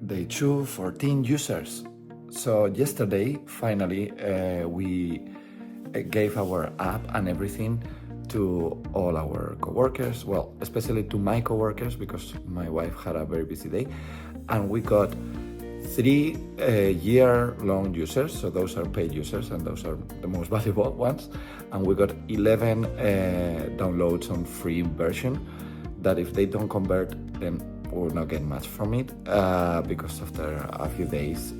Day 2, 14 users. So yesterday, finally, we gave our app and everything to all our coworkers. Well, especially to my coworkers because my wife had a very busy day, and we got 3 year-long users. So those are paid users, and those are the most valuable ones. And we got 11 downloads on free version. That if they don't convert, then we'll not get much from it because after a few days,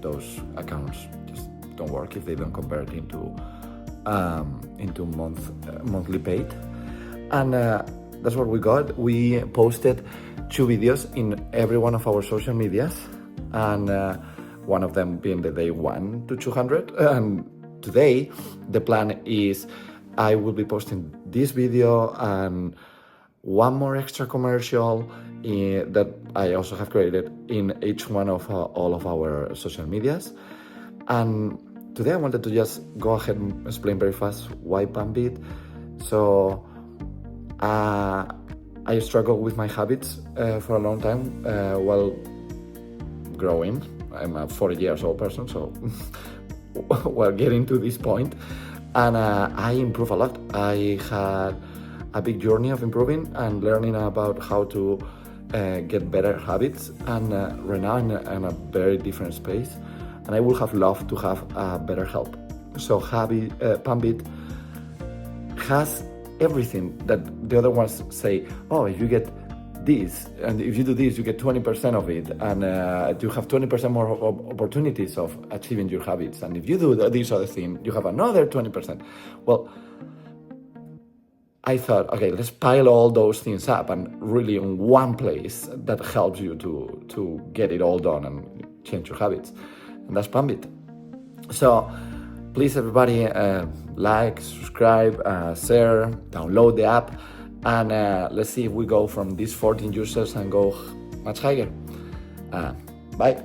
those accounts just don't work if they don't convert into monthly paid. And that's what we got. We posted 2 videos in every one of our social medias, and one of them being the day 1 to 200. And today, the plan is I will be posting this video and one more extra commercial that I also have created in each one of all of our social medias. And today I wanted to just go ahead and explain very fast why Panbit. So I struggled with my habits for a long time while growing. I'm a 40 years old person, so while getting to this point, and I improved a lot. I had a big journey of improving and learning about how to get better habits, and right now I'm in a very different space, and I would have loved to have better help. So Panbit has everything that the other ones say, oh, if you get this, and if you do this, you get 20% of it, and you have 20% more opportunities of achieving your habits, and if you do this other thing, you have another 20%. Well, I thought, okay, let's pile all those things up and really in one place that helps you to get it all done and change your habits. And that's Panbit. So please, everybody, like, subscribe, share, download the app, and let's see if we go from these 14 users and go much higher. Bye.